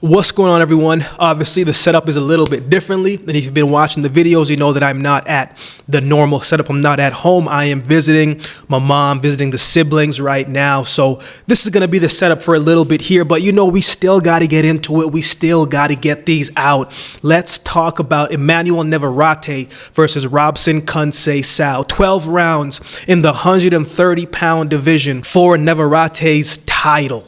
What's going on, everyone? Obviously, the setup is a little bit differently. And if you've been watching the videos, you know that I'm not at the normal setup. I'm not at home. I am visiting my mom, visiting the siblings right now. So this is going to be the setup for a little bit here. But, you know, we still got to get into it. We still got to get these out. Let's talk about Emanuel Navarrete versus Robson Conceição. 12 rounds in the 130-pound division for Navarrete's title.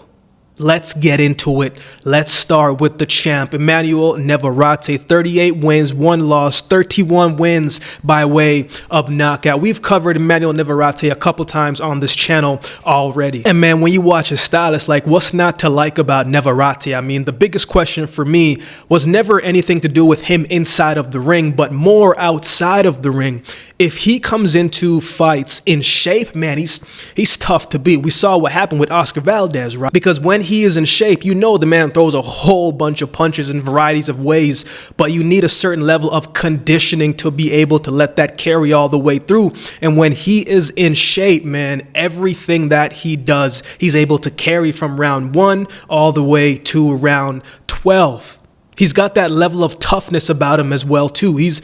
Let's get into it. Let's start with the champ, Emanuel Navarrete. 38 wins, 1 loss, 31 wins by way of knockout. We've covered Emanuel Navarrete a couple times on this channel already. And man, when you watch his style, it's like, what's not to like about Navarrete? I mean, the biggest question for me was never anything to do with him inside of the ring, but more outside of the ring. If he comes into fights in shape, man, he's tough to beat. We saw what happened with Oscar Valdez, right? Because when he is in shape, you know the man throws a whole bunch of punches in varieties of ways, but you need a certain level of conditioning to be able to let that carry all the way through. And when he is in shape, man, everything that he does, he's able to carry from round 1 all the way to round 12. He's got that level of toughness about him as well, too. He's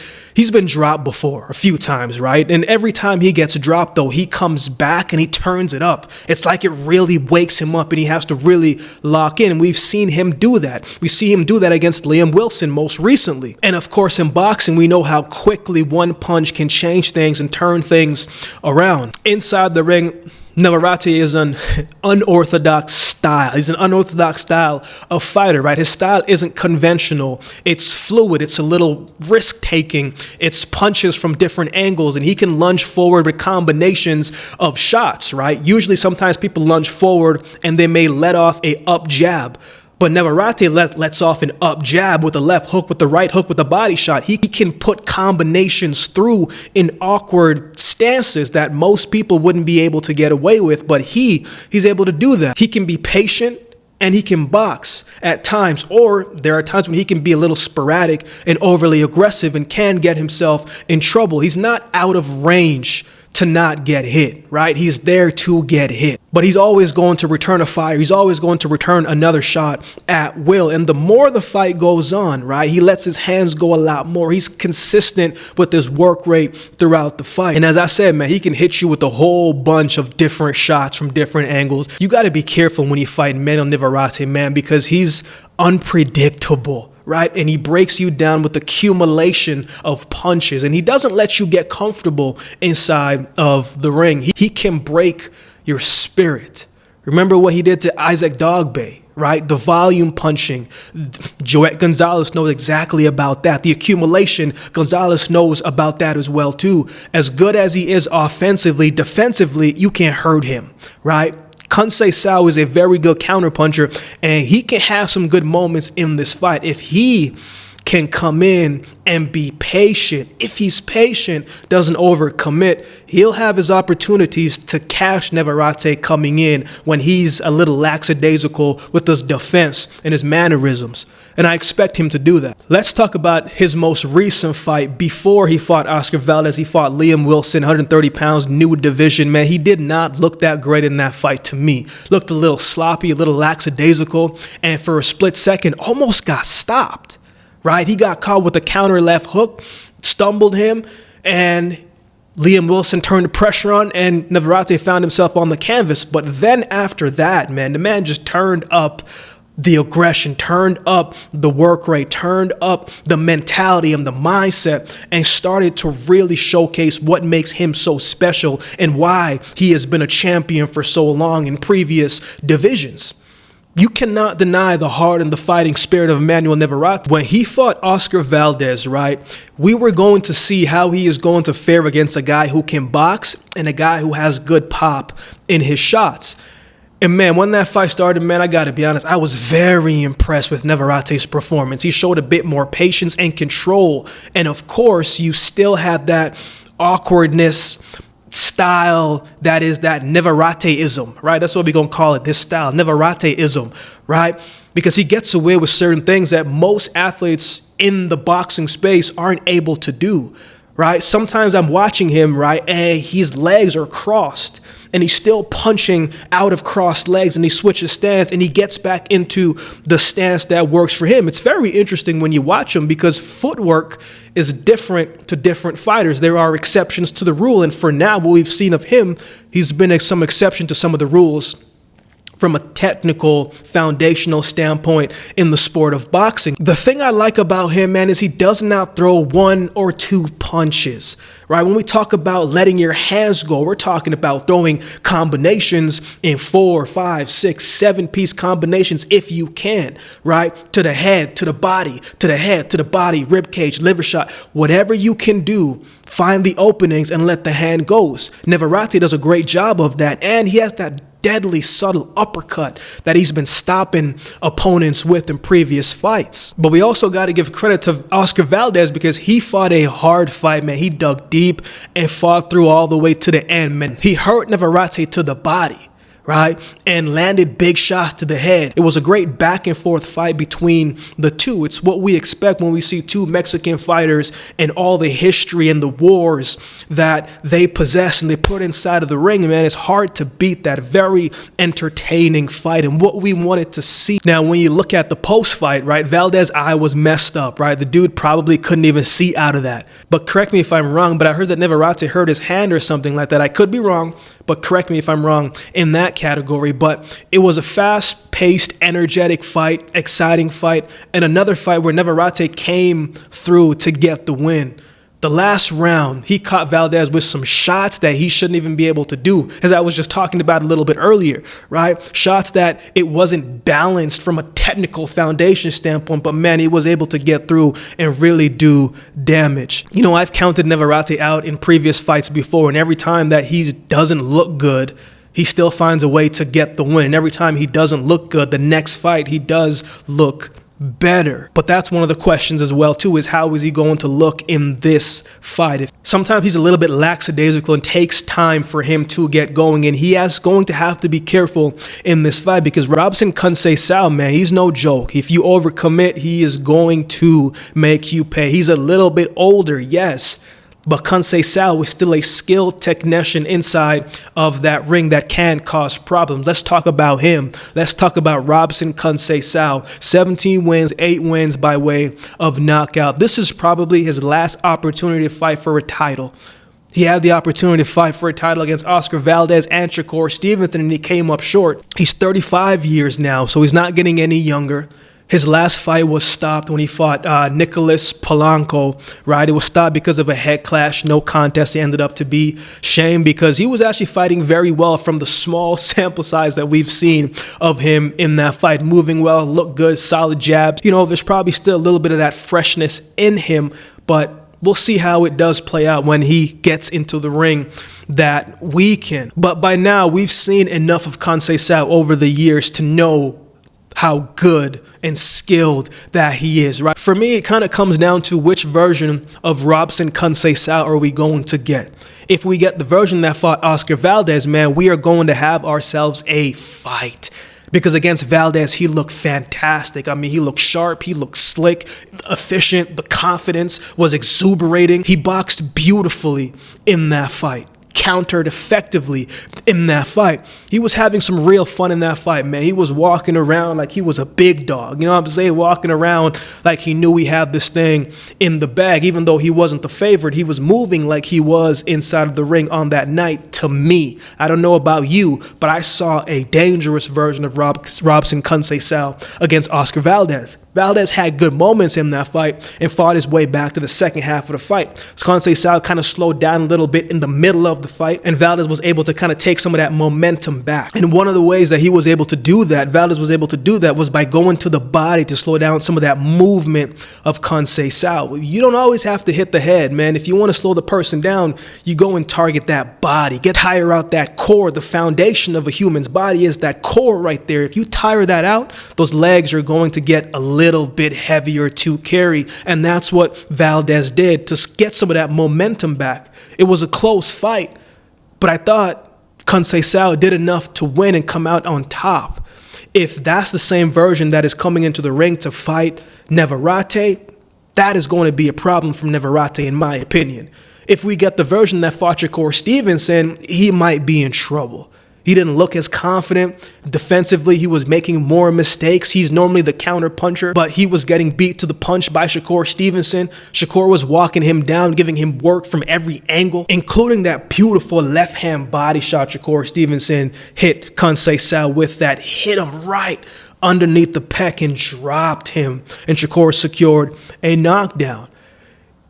been dropped before a few times, right? And every time he gets dropped, though, he comes back and he turns it up. It's like it really wakes him up and he has to really lock in. And we've seen him do that. We see him do that against Liam Wilson most recently. And of course, in boxing, we know how quickly one punch can change things and turn things around. Inside the ring, Navarrete is an unorthodox style. He's an unorthodox style of fighter, right? His style isn't conventional. It's fluid. It's a little risk-taking. It's punches from different angles, and he can lunge forward with combinations of shots, right? Usually, sometimes people lunge forward, and they may let off a up jab. But Navarrete lets off an up jab with a left hook, with the right hook, with a body shot. He can put combinations through in awkward stances that most people wouldn't be able to get away with. But he's able to do that. He can be patient and he can box at times. Or there are times when he can be a little sporadic and overly aggressive and can get himself in trouble. He's not out of range to not get hit, right? He's there to get hit, but he's always going to return a fire. He's always going to return another shot at will. And the more the fight goes on, right, he lets his hands go a lot more. He's consistent with his work rate throughout the fight. And as I said, man, he can hit you with a whole bunch of different shots from different angles. You got to be careful when you fight Emanuel Navarrete, man, because he's unpredictable, right? And he breaks you down with accumulation of punches, and he doesn't let you get comfortable inside of the ring. He can break your spirit. Remember what he did to Isaac Dogboe, right? The volume punching. Joet Gonzalez knows exactly about that. The accumulation, Gonzalez knows about that as well, too. As good as he is offensively, defensively, you can't hurt him, right? Conceição is a very good counterpuncher, and he can have some good moments in this fight. If he can come in and be patient, if he's patient, doesn't overcommit, he'll have his opportunities to catch Navarrete coming in when he's a little lackadaisical with his defense and his mannerisms. And I expect him to do that. Let's talk about his most recent fight. Before he fought Oscar Valdez, he fought Liam Wilson, 130 pounds, new division. Man, he did not look that great in that fight to me. Looked a little sloppy, a little lackadaisical, and for a split second, almost got stopped, right? He got caught with a counter left hook, stumbled him, and Liam Wilson turned the pressure on, and Navarrete found himself on the canvas. But then after that, man, the man just turned up the aggression, turned up the work rate, turned up the mentality and the mindset, and started to really showcase what makes him so special and why he has been a champion for so long in previous divisions. You cannot deny the heart and the fighting spirit of Emanuel Navarrete. When he fought Oscar Valdez, right, we were going to see how he is going to fare against a guy who can box and a guy who has good pop in his shots. And man, when that fight started, man, I got to be honest, I was very impressed with Navarrete's performance. He showed a bit more patience and control. And of course, you still had that awkwardness style that is that Navarrete-ism, right? That's what we're going to call it, this style, Navarrete-ism, right? Because he gets away with certain things that most athletes in the boxing space aren't able to do, right? Sometimes I'm watching him, right, and his legs are crossed and he's still punching out of crossed legs, and he switches stance and he gets back into the stance that works for him. It's very interesting when you watch him because footwork is different to different fighters. There are exceptions to the rule, and for now, what we've seen of him, he's been some exception to some of the rules from a technical, foundational standpoint in the sport of boxing. The thing I like about him, man, is he does not throw 1 or 2 punches, right? When we talk about letting your hands go, we're talking about throwing combinations in 4, 5, 6, 7-piece combinations if you can, right? To the head, to the body, to the head, to the body, rib cage, liver shot, whatever you can do, find the openings and let the hand goes. Navarrete does a great job of that, and he has that deadly subtle uppercut that he's been stopping opponents with in previous fights. But we also got to give credit to Oscar Valdez because he fought a hard fight, man. He dug deep and fought through all the way to the end, man. He hurt Navarrete to the body, right? And landed big shots to the head. It was a great back and forth fight between the two. It's what we expect when we see two Mexican fighters and all the history and the wars that they possess and they put inside of the ring. Man, it's hard to beat that. Very entertaining fight and what we wanted to see. Now, when you look at the post-fight, right, Valdez's eye was messed up, right? The dude probably couldn't even see out of that. But correct me if I'm wrong, but I heard that Navarrete hurt his hand or something like that. I could be wrong, but correct me if I'm wrong in that category. But it was a fast-paced, energetic fight, exciting fight, and another fight where Navarrete came through to get the win. The last round, he caught Valdez with some shots that he shouldn't even be able to do, as I was just talking about a little bit earlier, right? Shots that it wasn't balanced from a technical foundation standpoint, but man, he was able to get through and really do damage. You know, I've counted Navarrete out in previous fights before, and every time that he doesn't look good, he still finds a way to get the win. And every time he doesn't look good, the next fight he does look better. But that's one of the questions as well too, is how is he going to look in this fight? Sometimes he's a little bit lackadaisical and takes time for him to get going, and he is going to have to be careful in this fight because Robson Conceição, man, he's no joke. If you overcommit, he is going to make you pay. He's a little bit older, yes, but Conceição was still a skilled technician inside of that ring that can cause problems. Let's talk about him. Let's talk about Robson Conceição. 17 wins, 8 wins by way of knockout. This is probably his last opportunity to fight for a title. He had the opportunity to fight for a title against Oscar Valdez and Shakur Stevenson, and he came up short. He's 35 years now, so he's not getting any younger. His last fight was stopped when he fought Nicholas Polanco, right? It was stopped because of a head clash, no contest. It ended up to be shame because he was actually fighting very well from the small sample size that we've seen of him in that fight. Moving well, looked good, solid jabs. You know, there's probably still a little bit of that freshness in him, but we'll see how it does play out when he gets into the ring that weekend. But by now, we've seen enough of Conceição over the years to know how good and skilled that he is, right? For me, it kind of comes down to which version of Robson Conceição are we going to get. If we get the version that fought Oscar Valdez, man, we are going to have ourselves a fight. Because against Valdez, he looked fantastic. I mean, he looked sharp, he looked slick, efficient, the confidence was exuberating. He boxed beautifully in that fight. Countered effectively in that fight. He was having some real fun in that fight, man. He was walking around like he was a big dog. You know what I'm saying? Walking around like he knew he had this thing in the bag. Even though he wasn't the favorite, he was moving like he was inside of the ring on that night to me. I don't know about you, but I saw a dangerous version of Robson Conceição against Oscar Valdez. Valdez had good moments in that fight and fought his way back to the second half of the fight. Conceição kind of slowed down a little bit in the middle of the fight, and Valdez was able to kind of take some of that momentum back. And one of the ways that he was able to do that, Valdez was able to do that, was by going to the body to slow down some of that movement of Conceição. You don't always have to hit the head, man. If you want to slow the person down, you go and target that body. Tire out that core. The foundation of a human's body is that core right there. If you tire that out, those legs are going to get a little bit heavier to carry, and that's what Valdez did to get some of that momentum back. It was a close fight, but I thought Conceição did enough to win and come out on top. If that's the same version that is coming into the ring to fight Navarrete, that is going to be a problem from Navarrete, in my opinion. If we get the version that fought Shakur Stevenson, he might be in trouble. He didn't look as confident. Defensively, he was making more mistakes. He's normally the counter puncher, but he was getting beat to the punch by Shakur Stevenson. Shakur was walking him down, giving him work from every angle, including that beautiful left-hand body shot Shakur Stevenson hit Conceicao with. That hit him right underneath the pec and dropped him, and Shakur secured a knockdown.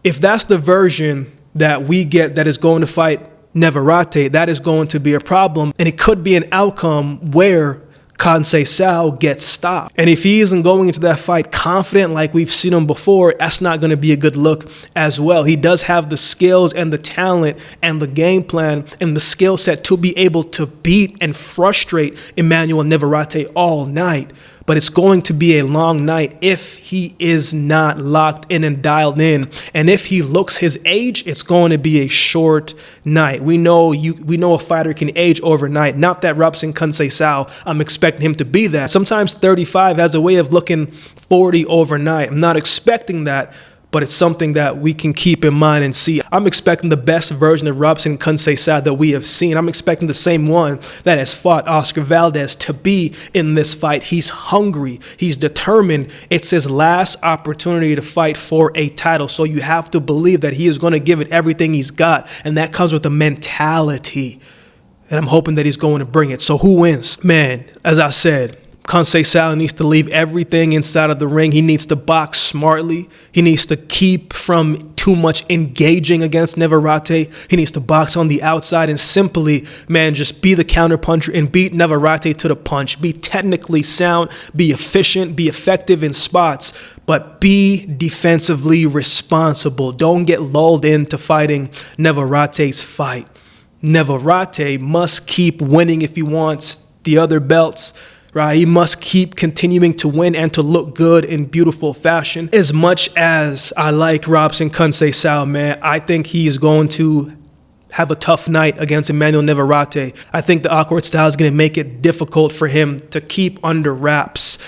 If that's the version that we get that is going to fight Navarrete, that is going to be a problem, and it could be an outcome where Conceicao gets stopped. And if he isn't going into that fight confident like we've seen him before, that's not going to be a good look as well. He does have the skills and the talent and the game plan and the skill set to be able to beat and frustrate Emanuel Navarrete all night. But it's going to be a long night if he is not locked in and dialed in. And if he looks his age, it's going to be a short night. We know a fighter can age overnight. Not that Robson Conceição, I'm expecting him to be that. Sometimes 35 has a way of looking 40 overnight. I'm not expecting that, but it's something that we can keep in mind and see. I'm expecting the best version of Robson Conceição that we have seen. I'm expecting the same one that has fought Oscar Valdez to be in this fight. He's hungry. He's determined. It's his last opportunity to fight for a title. So you have to believe that he is going to give it everything he's got. And that comes with the mentality. And I'm hoping that he's going to bring it. So who wins? Man, as I said, Conceicao needs to leave everything inside of the ring. He needs to box smartly. He needs to keep from too much engaging against Navarrete. He needs to box on the outside and simply, man, just be the counter puncher and beat Navarrete to the punch. Be technically sound, be efficient, be effective in spots, but be defensively responsible. Don't get lulled into fighting Navarrete's fight. Navarrete must keep winning if he wants the other belts. Right, he must keep continuing to win and to look good in beautiful fashion. As much as I like Robson Conceição, man, I think he is going to have a tough night against Emanuel Navarrete. I think the awkward style is going to make it difficult for him to keep under wraps.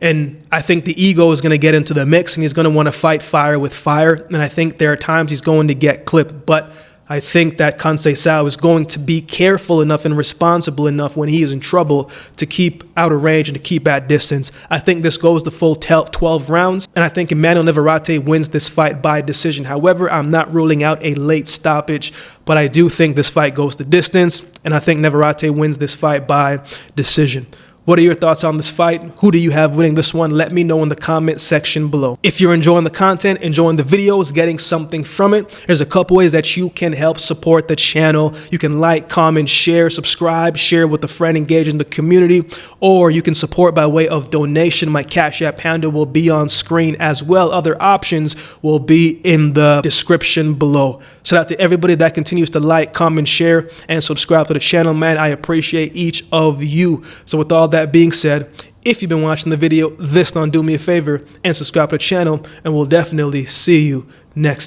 And I think the ego is going to get into the mix, and he's going to want to fight fire with fire. And I think there are times he's going to get clipped. But I think that Conceição is going to be careful enough and responsible enough when he is in trouble to keep out of range and to keep at distance. I think this goes the full 12 rounds, and I think Emanuel Navarrete wins this fight by decision. However, I'm not ruling out a late stoppage, but I do think this fight goes the distance, and I think Navarrete wins this fight by decision. What are your thoughts on this fight? Who do you have winning this one? Let me know in the comment section below. If you're enjoying the content, enjoying the videos, getting something from it, there's a couple ways that you can help support the channel. You can like, comment, share, subscribe, share with a friend, engage in the community, or you can support by way of donation. My Cash App handle will be on screen as well. Other options will be in the description below. Shout out to everybody that continues to like, comment, share, and subscribe to the channel, man. I appreciate each of you. So with all that being said, if you've been watching the video, do me a favor and subscribe to the channel, and we'll definitely see you next time.